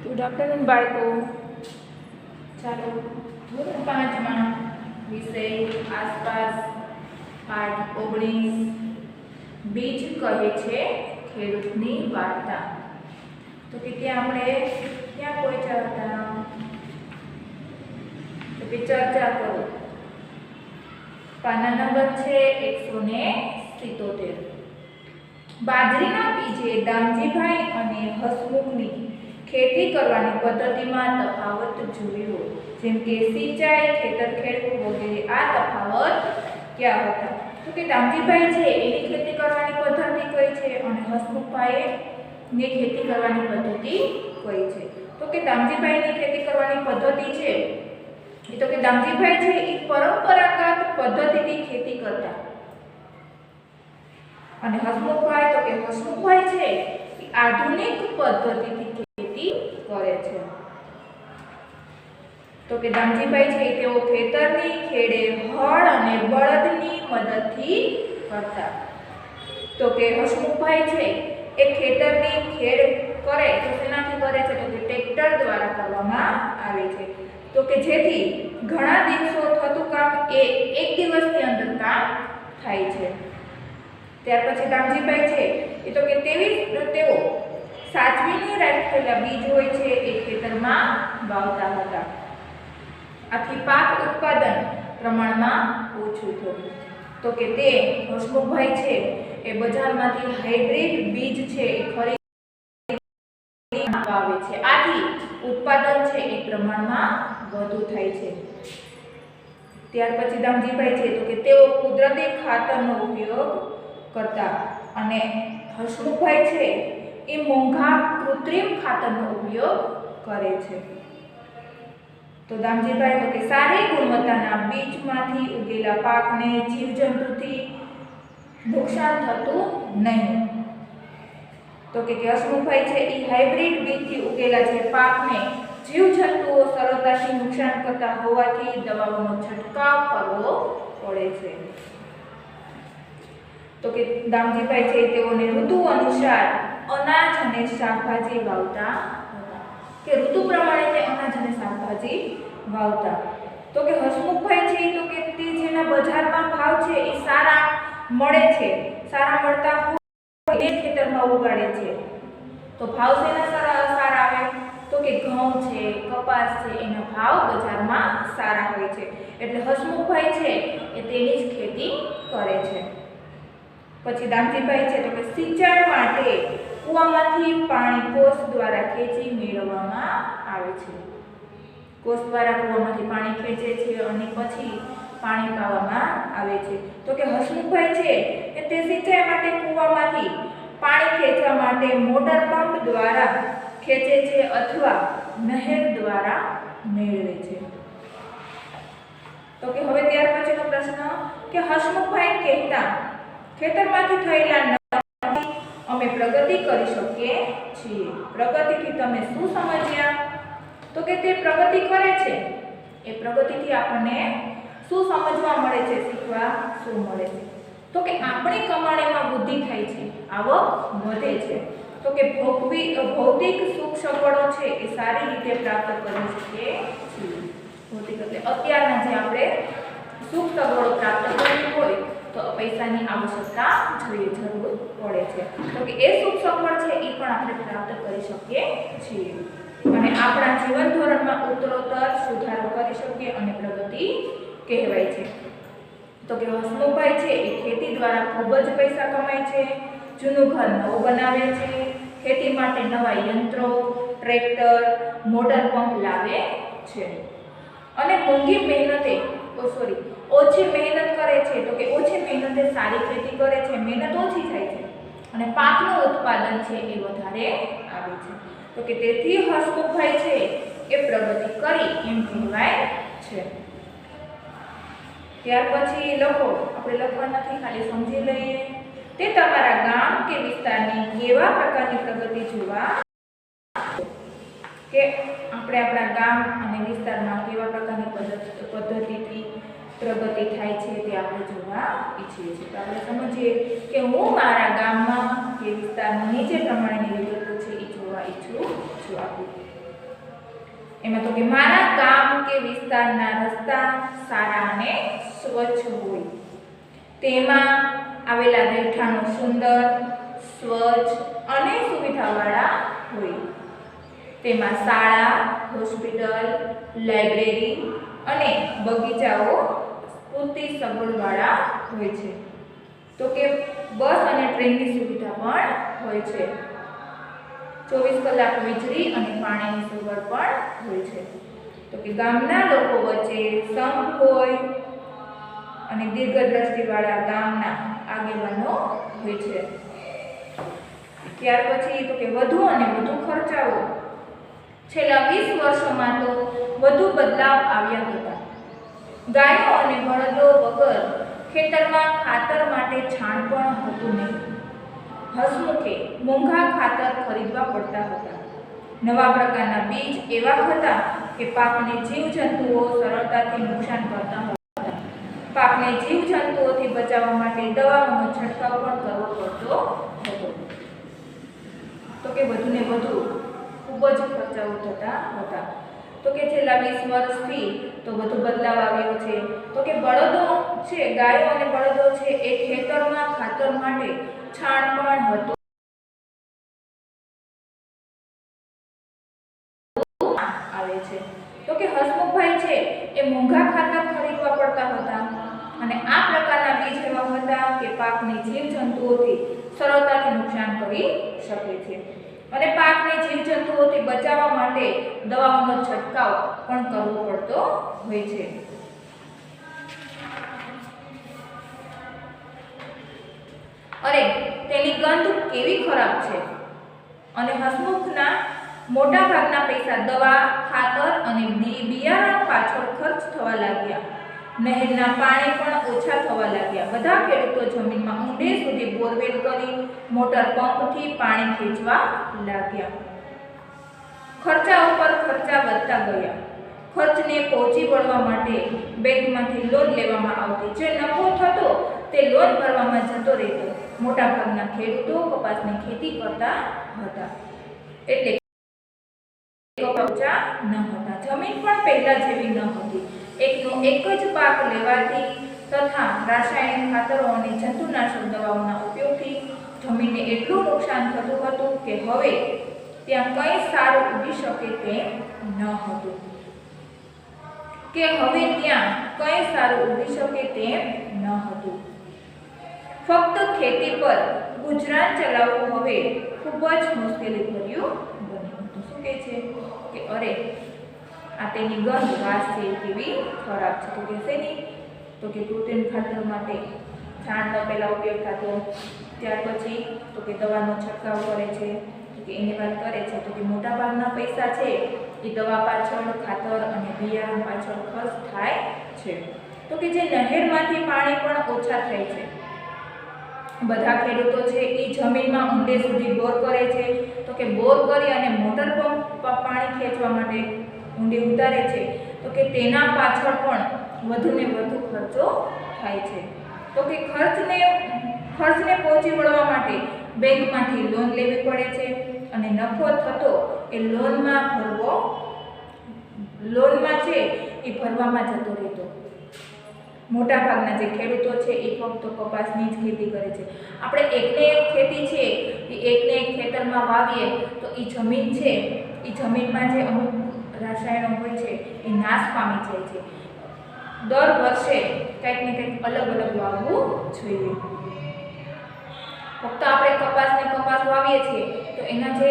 Good afternoon બાળકો. ચાલો ધોરણ 5માં વિષય આસપાસ પાઠ 19 બીજ કહે છે ખેડૂતની વાર્તા. તો કે ત્યાં આપણે ક્યાં પહોંચ્યા હતા? તો કે ચર્ચા કરો. પાના નંબર છે 177. બાજરીના બીજે દામજીભાઈ અને હસમુખની ખેતી કરવાની પદ્ધતિમાં તફાવત જોયો. જેમ કે સિંચાઈ, ખેતર ખેડવું વગેરે. આ તફાવત ક્યાં હતા? તો કે દામજીભાઈ છે એની ખેતી કરવાની પદ્ધતિ કઈ છે અને હસમુખભાઈ ની ખેતી કરવાની પદ્ધતિ કઈ છે? તો કે દામજીભાઈની ખેતી કરવાની પદ્ધતિ છે એ તો કે દામજીભાઈ છે એ પરંપરાગત પદ્ધતિથી ખેતી કરતા અને હસમુખભાઈ તો કે હસમુખભાઈ છે એ આધુનિક પદ્ધતિથી ખેતી કરે છે. તો કે દામજીભાઈ છે તેઓ ખેતરની ખેડે હળ અને બળદની મદદથી કરતા. તો કે હસમુખભાઈ છે એ ખેતરની ખેડ કરે તો શેનાથી કરે છે? તો કે ટ્રેક્ટર દ્વારા કરવામાં આવે છે. તો કે જેથી ઘણા દિવસો થતું કામ એ એક દિવસની અંદર કામ થાય છે. ત્યાર પછી દામજીભાઈ છે એ તો કે તેઓ સાચવીને રાખેલા બીજ હોય છે એ ખેતરમાં વાવતા હતા. આથી પાક ઉત્પાદન પ્રમાણમાં ઓછું થયું. તો કે તે હસમુખભાઈ છે એ બજારમાંથી હાઇબ્રિડ બીજ છે એ ખરીદી વાવે છે. આથી ઉત્પાદન છે એ પ્રમાણમાં વધુ થાય છે. ત્યાર પછી દામજીભાઈ છે તો કે તેઓ કુદરતી ખાતરનો ઉપયોગ કરતા અને હસમુખભાઈ છે એ મોંઘા કૃત્રિમ ખાતરનો ઉપયોગ કરે છે. તો દામજીભાઈ તો કે સારી ગુણવત્તાના બીજમાંથી ઉગેલા પાકને જીવજંતુથી નુકસાન થતું નહીં. તો કે હસમુખભાઈ છે એ હાઇબ્રિડ બીજથી ઉગેલા જે પાકને જીવજંતુઓ સરળતાથી નુકસાન કરતા હોવાથી દવાઓનો છંટકાવ કરવો પડે છે. તો કે દામજીભાઈ છે તેઓને ઋતુ અનુસાર અનાજ અને શાકભાજી વાવતા હતા. કે ઋતુ પ્રમાણે તે અનાજ અને શાકભાજી વાવતા. તો કે હસમુખભાઈ છે તો કે તે જેના બજારમાં ભાવ છે એ સારા મળે છે, સારા મળતા હોય એ ખેતરમાં ઉગાડે છે. તો ભાવ શેના સારા આવે? તો કે ઘઉં છે, કપાસ છે એના ભાવ બજારમાં સારા હોય છે. એટલે હસમુખભાઈ છે એ તેની જ ખેતી કરે છે. પછી દામજીભાઈ છે તો કે સિંચાઈ માટે કૂવામાંથી પાણી કોસ દ્વારા ખેંચી મેળવવામાં આવે છે. કોસ દ્વારા કૂવામાંથી પાણી ખેંચે છે અને પછી પાણી પાવામાં આવે છે. તો કે હસમુખભાઈ છે કે તે સિંચાઈ માટે કૂવામાંથી પાણી ખેંચવા માટે મોટર પંપ દ્વારા ખેંચે છે અથવા નહેર દ્વારા મેળવે છે. તો કે હવે ત્યાર પછીનો પ્રશ્ન કે હસમુખભાઈ કહેતા ખેતરમાંથી થયેલા અમે પ્રગતિ કરી શકીએ છીએ. પ્રગતિથી તમે શું સમજ્યા? તો કે તે પ્રગતિ કરે છે એ પ્રગતિથી આપણને શું સમજવા મળે છે, શીખવા શું મળે છે? તો કે આપણી કમાણીમાં વૃદ્ધિ થાય છે, આવક વધે છે. તો કે ભૌતિક સુખ સગવડો છે એ સારી રીતે પ્રાપ્ત કરી શકીએ છીએ. ભૌતિક એટલે અત્યારના જે આપણે સુખ સગવડો પ્રાપ્ત કરવી હોય તો પૈસાની આવશ્યકતા જરૂર પડે છે. તો કે એ સુખ સગવડ છે એ પણ આપણે પ્રાપ્ત કરી શકીએ છીએ અને આપણા જીવન ધોરણમાં ઉત્તરોત્તર સુધારો કરી શકીએ અને પ્રગતિ કહેવાય છે. તો કે હસમુખભાઈ છે એ ખેતી દ્વારા ખૂબ જ પૈસા કમાય છે, જૂનું ઘર નવું બનાવે છે, ખેતી માટે નવા યંત્રો, ટ્રેક્ટર, મોટર પંપ લાવે છે અને ઓછી મહેનત કરે છે. તો કે ઓછી મહેનતે સારી ખેતી કરે છે, મહેનત ઓછી થાય છે અને પાકનું ઉત્પાદન છે એ વધારે આવે છે. તો કે તેથી હસમુખભાઈ છે એ પ્રગતિ કરી એમ કહેવાય છે. ત્યાર પછી લખો. આપણે લખવા નથી, ખાલી સમજી લઈએ. તે તમારા ગામ કે વિસ્તારની કેવા પ્રકારની પ્રગતિ જોવા કે આપણે આપણા ગામ અને વિસ્તારમાં કેવા પ્રકારની પદ્ધતિથી પ્રગતિ થાય છે તે આપણે જોવા ઈચ્છીએ છીએ. તો આપણે સમજીએ કે હું મારા ગામમાં કે વિસ્તારમાં નીચે પ્રમાણેની વિગતો છે એ જોવા ઈચ્છું છું. એમાં તો કે મારા ગામ કે વિસ્તારના રસ્તા સારા અને સ્વચ્છ હોય, તેમાં આવેલા રહેઠાણો સુંદર, સ્વચ્છ અને સુવિધાવાળા હોય, તેમાં શાળા, હોસ્પિટલ, લાઇબ્રેરી અને બગીચાઓ પૂરતી સગવડવાળા હોય છે. તો કે બસ અને ટ્રેનની સુવિધા પણ હોય છે. 24 કલાક વીજળી અને પાણીની સગવડ પણ હોય છે. તો કે ગામના લોકો વચ્ચે સંપ હોય અને દીર્ઘદ્રષ્ટિવાળા ગામના આગેવાનો હોય છે. ત્યાર પછી તો કે વધુ અને વધુ ખર્ચાઓ. છેલ્લા 20 વર્ષોમાં તો વધુ બદલાવ આવ્યા હતા. ગાયો અને બળદો વગર ખેતરમાં ખાતર માટે છાણ પણ હતું નહીં. હસમુખે મોંઘા ખાતર ખરીદવા પડતા હતા. નવા પ્રકારના બીજ એવા હતા કે પાકને જીવજંતુઓ સરળતાથી નુકસાન કરતા હતા. પાકને જીવજંતુઓથી બચાવવા માટે દવાઓનો છંટકાવ પણ કરવો પડતો હતો. તો કે વધુને વધુ ખૂબ જ ખર્ચાઓ થતા હતા. તો કે છેલ્લા 20 વર્ષથી તો વધુ બદલાવ આવ્યો છે. તો કે બળદો છે, ગાયો અને બળદો છે એ ખેતરમાં ખાતર માટે છાણ પણ હતું આવે છે. તો કે હસમુખભાઈ છે એ મોંઘા ખાતર ખરીદવા પડતા હતા અને આ પ્રકારના બીજ એવા હતા કે પાકને જીવજંતુઓથી સરળતાથી નુકસાન કરી શકે છે અને પાકને જીવજંતુઓથી બચાવવા માટે દવાઓનો છંટકાવ પણ કરવો પડતો હોય છે. અરે તેની ગંધ કેવી ખરાબ છે. અને હસમુખના મોટા ભાગના પૈસા દવા, ખાતર અને બિયારણ પાછળ ખર્ચ થવા લાગ્યા. નહેરના પાણી પણ ઓછા થવા લાગ્યા. બધા ખેડૂતો જમીનમાં ઊંડે સુધી બોરવેલ કરી મોટર પંપથી પાણી ખેંચવા લાગ્યા. ખર્ચા ઉપર ખર્ચા વધતા ગયા. ખર્ચને પહોંચી વળવા માટે બેંકમાંથી લોન લેવામાં આવતી. જે નફો થતો તે લોન ભરવામાં જતો રહેતો. મોટાભાગના ખેડૂતો કપાસની ખેતી કરતા હતા એટલે ઊંચા ન હતા. જમીન પણ પહેલા જેવી ન હતી. એકનો એક જ પાક લેવાથી તથા રાસાયણિક ખાતરો અને જંતુનાશક દવાઓના ઉપયોગથી જમીનને એટલું નુકસાન થતું હતું કે હવે ત્યાં કંઈ સારું ઉગી શકે તેમ ન હતું. ફક્ત ખેતી પર ગુજરાન ચલાવવું હવે ખૂબ જ મુશ્કેલી ભર્યું બન્યું હતું. શું કહે છે કે અરે આ તેની ગંધ વાસ છે કેવી ખરાબ છે. તો કે શેની? તો કે કૃત્રિમ ખાતર માટે છાણનો પહેલા ઉપયોગ થતો, ત્યાર પછી તો કે દવાનો છંટકાવ કરે છે. તો કે એની વાત કરે છે તો કે મોટાભાગના પૈસા છે એ દવા પાછળ, ખાતર અને બિયારણ પાછળ ખર્ચ થાય છે. તો કે જે નહેરમાંથી પાણી પણ ઓછા થાય છે. બધા ખેડૂતો છે એ જમીનમાં ઊંડે સુધી બોર કરે છે. તો કે બોર કરી અને મોટર પંપ પાણી ખેંચવા માટે ઊંડે ઉતારે છે. તો કે તેના પાછળ પણ વધુને વધુ ખર્ચો થાય છે. તો કે ખર્ચને પહોંચી વળવા માટે બેંકમાંથી લોન લેવી પડે છે અને નફો થતો એ લોનમાં છે એ ભરવામાં જતો રહેતો. મોટાભાગના જે ખેડૂતો છે એ ફક્ત કપાસની જ ખેતી કરે છે. આપણે એકને એક ખેતી છે એ એકને એક ખેતરમાં વાવીએ તો એ જમીન છે એ જમીનમાં જે અમુક રસાયણો હોય છે એ નાશ પામી જાય છે. દર વર્ષે કંઈક ને કંઈક અલગ અલગ વાવવું જોઈએ. ફક્ત આપણે કપાસ વાવીએ છીએ તો એના જે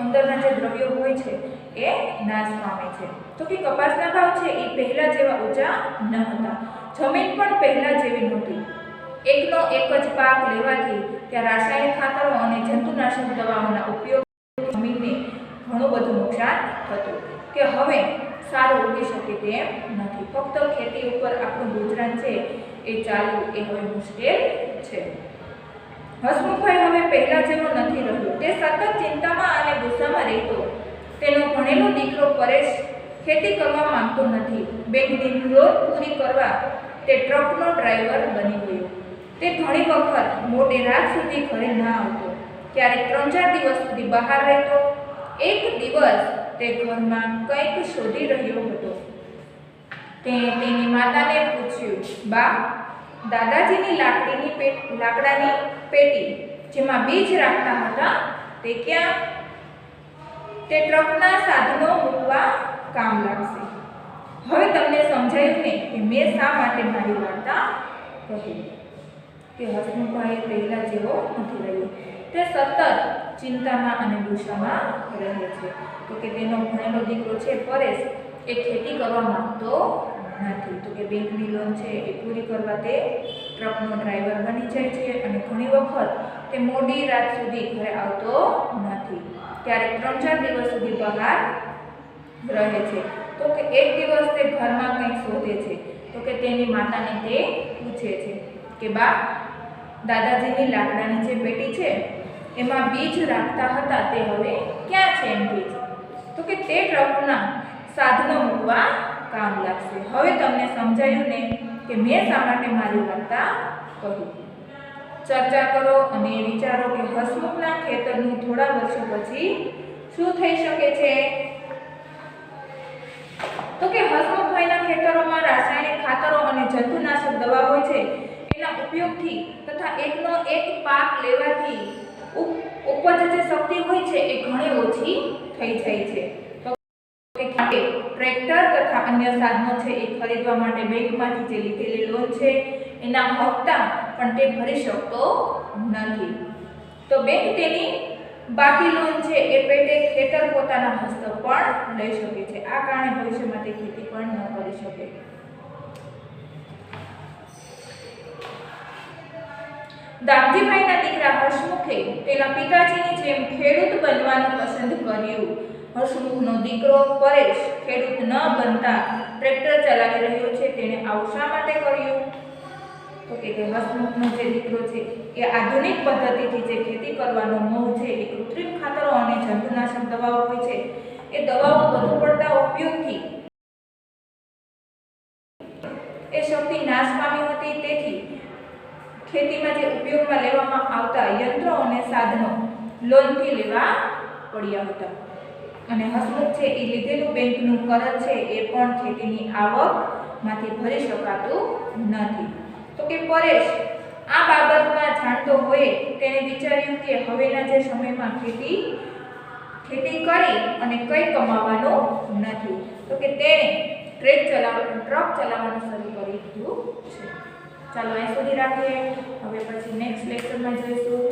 અંદરના જે દ્રવ્યો હોય છે એ નાશ પામે છે. તો કે કપાસના ભાવ છે એ પહેલા જેવા ઊંચા ન હતા. જમીન પણ પહેલા જેવી નહોતી. એકનો એક જ પાક લેવાથી ત્યાં રાસાયણિક ખાતરો અને જંતુનાશક દવાઓના ઉપયોગ જમીનને ઘણું બધું નુકસાન થતું કે હવે સારું ઉગી શકે તેમ નથી. ફક્ત ખેતી ઉપર આપણું ગુજરાન છે એ ચાલવું એ હવે મુશ્કેલ છે. હસમુખભાઈ હવે પહેલા જેવો નથી રહ્યો. તે સતત ચિંતામાં અને ગુસ્સામાં રહેતો. તેનો ભણેલો દીકરો પરેશ ખેતી કરવા માંગતો નથી. બેંકની લોન પૂરી કરવા તે ટ્રકનો ડ્રાઈવર બની ગયો. તે ઘણી વખત મોડી રાત સુધી ઘરે ન આવતો. ક્યારેક 3-4 દિવસ સુધી બહાર રહેતો. એક દિવસ તે ઘરમાં કંઈક શોધી રહ્યો હતો. તેની માતાને પૂછ્યું, બા, દાદાજીની લાકડાની પેટી જેમાં બીજ રાખતા હતા તે ક્યાં? તે ટ્રકના સાધનો મૂકવા કામ લાગશે. હવે તમને સમજાયું ને કે મેં શા માટે મારી વાર્તા કહી. કે હસમુખભાઈ પહેલા જેવો નથી રહ્યો. તે સતત ચિંતામાં અને ગુસ્સામાં રહે છે. તો કે તેનો ભણેલો દીકરો છે પરેશ, એ ખેતી કરવા માંગતો નથી. તો કે બેંકની લોન છે એ પૂરી કરવા તે ટ્રકનો ડ્રાઈવર બની જાય છે અને ઘણી વખત તે મોડી રાત સુધી ઘરે આવતો નથી. ક્યારેક 3-4 દિવસ સુધી બહાર રહે છે. તો કે એક દિવસ તે ઘરમાં કંઈક શોધે છે. તો કે તેની માતાને તે પૂછે છે કે બા, દાદાજીની લાકડાની જે પેટી છે એમાં બીજ રાખતા હતા તે હવે ક્યાં છે એમ કહે છે. તો કે તે ટ્રકના સાધનો મૂકવા કામ લાગશે. હવે તમને સમજાયું ને કે મેં શા માટે મારી વાર્તા કહી. ચર્ચા કરો અને વિચારો કે હસમુખના ખેતરનું થોડા વર્ષો પછી શું થઈ શકે છે. તો કે હસમુખભાઈના ખેતરોમાં રાસાયણિક ખાતરો અને જંતુનાશક દવા હોય છે. એના ઉપયોગથી તથા એકનો એક પાક લેવાથી ઉપજ જે શક્તિ હોય છે એ ઘણી ઓછી થઈ જાય છે. તો કે ટ્રેક્ટર તથા અન્ય સાધનો છે એ ખરીદવા માટે બેંકમાંથી જે લીધેલી લોન છે એના હપ્તા પણ તે ભરી શકતો નથી. તો બેંક તેની બાકી લોન છે એ પેટે ખેતર પોતાના હસ્તક પણ લઈ શકે છે. આ કારણે ભવિષ્યમાં તે ખેતી પણ ન કરી શકે. દામજીભાઈના દીકરા હસમુખે તેના પિતાજીની જેમ ખેડૂત બનવાનું પસંદ કર્યું. હસમુખનો દીકરો પરેશ ખેડૂત ન બનતા ટ્રેક્ટર ચલાવી રહ્યો છે. તેણે આવું શા માટે કર્યું? તો કે હસમુખનો જે દીકરો છે એ આધુનિક પદ્ધતિથી જે ખેતી કરવાનો મોહ છે એ કૃત્રિમ ખાતરો અને જંતુનાશક દવાઓ હોય છે એ દવાઓ વધુ પડતા ઉપયોગથી એ શક્તિ નાશ પામી હતી. તેથી ખેતીમાં જે ઉપયોગમાં લેવામાં આવતા યંત્રો અને સાધનો લોનથી લેવા પડ્યા હતા. અને હસમુખ છે એ લીધેલું બેંકનું કરજ છે એ પણ ખેતીની આવકમાંથી ભરી શકાતું નથી. તો કે પરેશ આ બાબતમાં જાણતો હોય તેને વિચાર્યું કે હવેના જે સમયમાં ખેતી કરી અને કંઈ કમાવાનું નથી. તો કે તેણે ટ્રક ચલાવવાનું શરૂ કરી દીધું છે. ચાલો અહીં સુધી રાખીએ. હવે પછી નેક્સ્ટ લેક્ચરમાં જોઈશું.